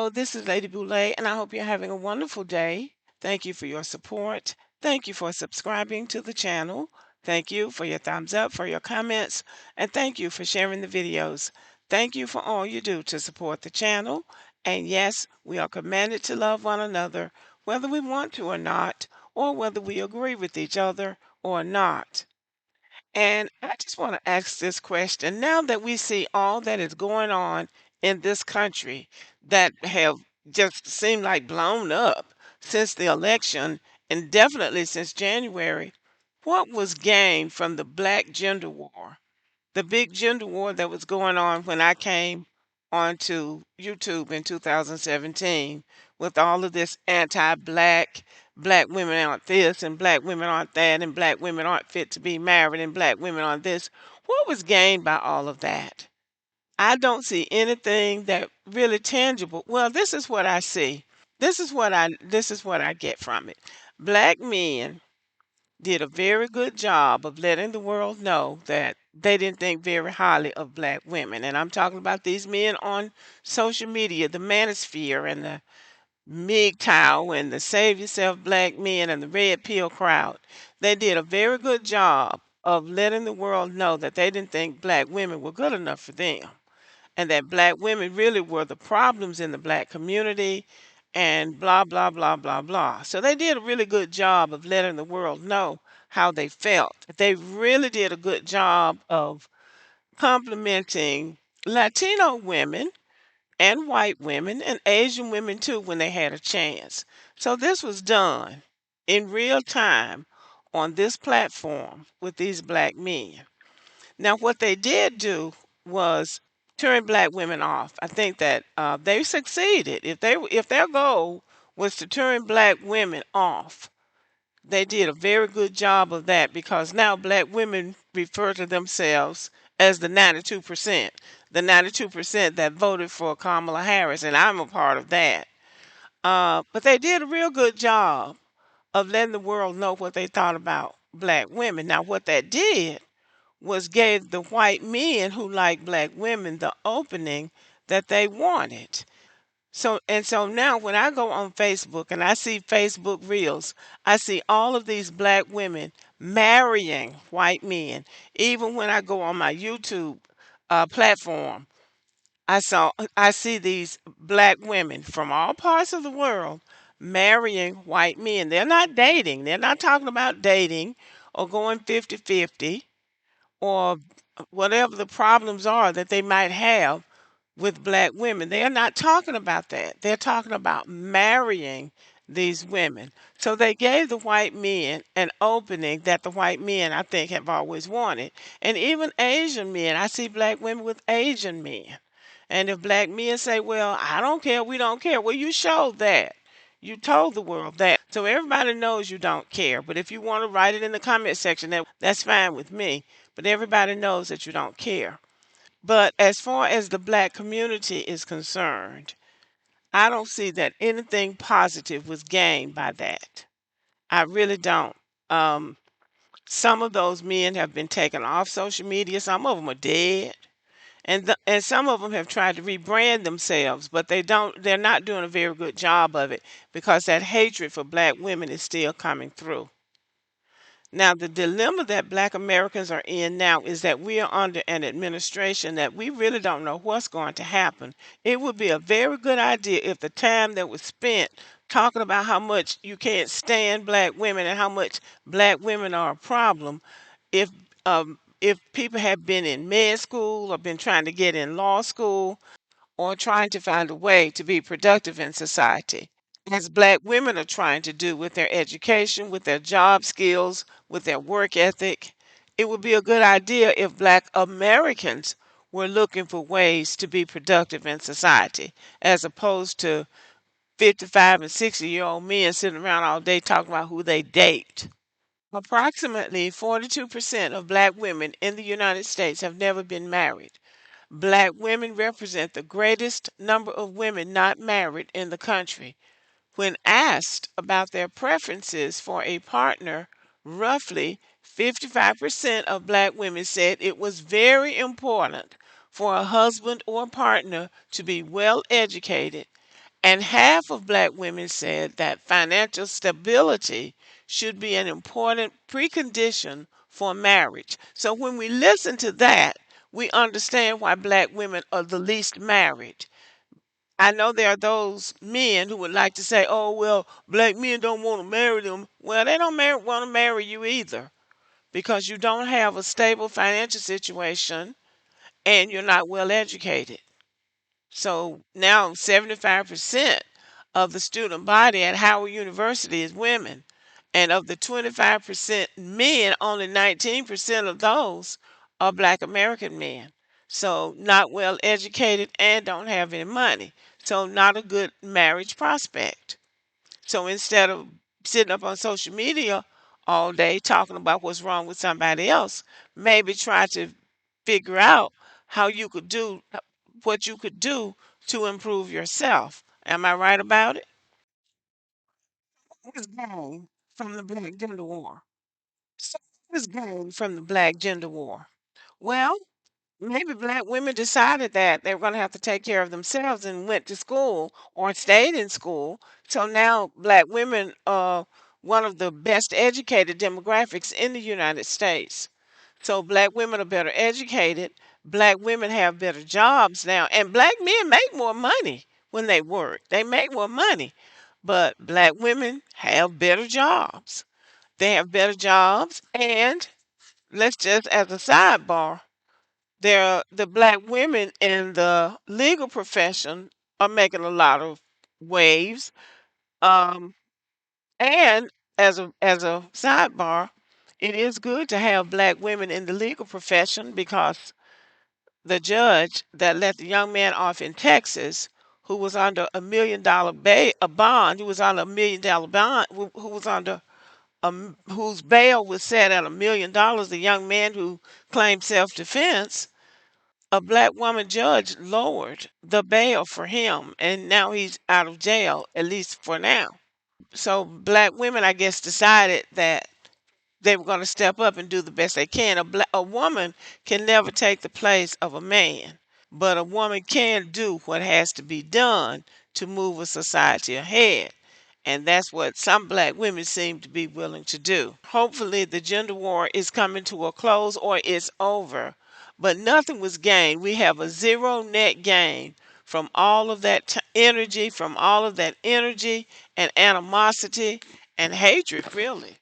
Hello, this is Lady Boulay, and I hope you're having a wonderful day. Thank you for your support. Thank you for subscribing to the channel. Thank you for your thumbs up, for your comments, and thank you for sharing the videos. Thank you for all you do to support the channel. And yes, we are commanded to love one another, whether we want to or not, or whether we agree with each other or not. And I just want to ask this question. Now that we see all that is going on in this country that have just seemed like blown up since the election and definitely since January, what was gained from the black gender war? The big gender war that was going on when I came onto YouTube in 2017 with all of this anti-black, black women aren't this and black women aren't that and black women aren't fit to be married and black women aren't this. What was gained by all of that? I don't see anything that really tangible. Well, this is what I see. This is what I get from it. Black men did a very good job of letting the world know that they didn't think very highly of black women. And I'm talking about these men on social media, the manosphere and the MGTOW and the Save Yourself Black Men and the Red Pill crowd. They did a very good job of letting the world know that they didn't think black women were good enough for them and that black women really were the problems in the black community and blah blah blah blah blah. So they did a really good job of letting the world know how they felt. They really did a good job of complimenting Latino women and white women and Asian women too when they had a chance. So this was done in real time on this platform with these black men. Now, what they did do was turn black women off. I think that they succeeded. If their goal was to turn black women off, they did a very good job of that because now black women refer to themselves as the 92%, the 92% that voted for Kamala Harris, and I'm a part of that. But they did a real good job of letting the world know what they thought about black women. Now, what that did was gave the white men who like black women the opening that they wanted. So now when I go on Facebook and I see Facebook Reels, I see all of these black women marrying white men. Even when I go on my YouTube platform, I see these black women from all parts of the world marrying white men. They're not dating. They're not talking about dating or going 50-50 or whatever the problems are that they might have with black women. They are not talking about that. They're talking about marrying these women. So they gave the white men an opening that the white men, I think, have always wanted. And even Asian men, I see black women with Asian men. And if black men say, well, I don't care, we don't care, well, you showed that. You told the world that. So everybody knows you don't care. But if you want to write it in the comment section, that's fine with me. But everybody knows that you don't care. But as far as the black community is concerned, I don't see that anything positive was gained by that. I really don't. Um, some of those men have been taken off social media. Some of them are dead, and some of them have tried to rebrand themselves, but they don't. They're not doing a very good job of it because that hatred for black women is still coming through. Now, the dilemma that black Americans are in now is that we are under an administration that we really don't know what's going to happen. It would be a very good idea if the time that was spent talking about how much you can't stand black women and how much black women are a problem, if if people have been in med school or been trying to get in law school or trying to find a way to be productive in society, as black women are trying to do with their education, with their job skills, with their work ethic. It would be a good idea if black Americans were looking for ways to be productive in society, as opposed to 55 and 60-year-old men sitting around all day talking about who they date. Approximately 42% of black women in the United States have never been married. Black women represent the greatest number of women not married in the country. When asked about their preferences for a partner, roughly 55% of black women said it was very important for a husband or partner to be well educated And half of black women said that financial stability should be an important precondition for marriage. So when we listen to that, we understand why black women are the least married. I know there are those men who would like to say, "Oh, well, black men don't want to marry them." Well, they don't want to marry you either because you don't have a stable financial situation and you're not well educated. So now 75% of the student body at Howard University is women. And of the 25% men, only 19% of those are black American men. So not well educated and don't have any money. So not a good marriage prospect. So instead of sitting up on social media all day talking about what's wrong with somebody else, maybe try to figure out how you could do what you could do to improve yourself. Am I right about it? What is gained from the Black Gender War? So what is gained from the Black Gender War? Well, maybe black women decided that they were going to have to take care of themselves and went to school or stayed in school. So now black women are one of the best educated demographics in the United States. So black women are better educated. Black women have better jobs now. And black men make more money when they work. They make more money. But black women have better jobs. They have better jobs. And let's just, as a sidebar, the black women in the legal profession are making a lot of waves. Um, and as a sidebar, it is good to have black women in the legal profession because the judge that let the young man off in Texas, who was under a bond, who was on $1 million bond, who was under whose bail was set at $1 million, the young man who claimed self-defense, a black woman judge lowered the bail for him, and now he's out of jail, at least for now. So black women, I guess, decided that they were going to step up and do the best they can. A woman can never take the place of a man, but a woman can do what has to be done to move a society ahead. And that's what some black women seem to be willing to do. Hopefully, the gender war is coming to a close or it's over. But nothing was gained. We have a zero net gain from all of that energy, and animosity and hatred, really.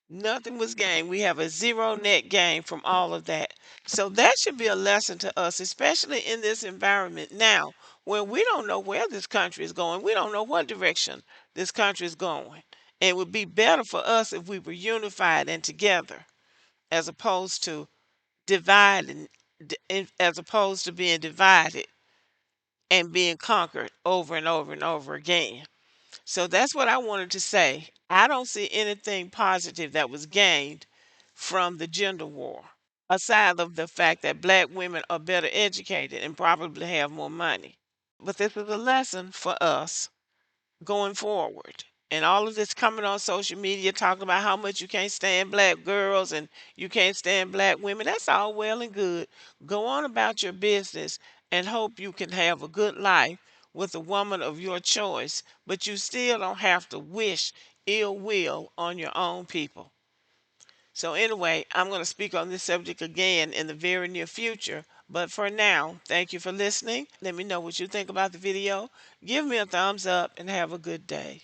Nothing was gained. We have a zero net gain from all of that. So that should be a lesson to us, especially in this environment now where we don't know where this country is going. We don't know what direction this country is going. And it would be better for us if we were unified and together as opposed to dividing, as opposed to being divided and being conquered over and over and over again. So that's what I wanted to say. I don't see anything positive that was gained from the gender war, aside of the fact that black women are better educated and probably have more money. But this is a lesson for us going forward. And all of this coming on social media talking about how much you can't stand black girls and you can't stand black women, that's all well and good. Go on about your business and hope you can have a good life with a woman of your choice, but you still don't have to wish ill will on your own people. So, anyway, I'm going to speak on this subject again in the very near future. But for now, thank you for listening. Let me know what you think about the video. Give me a thumbs up and have a good day.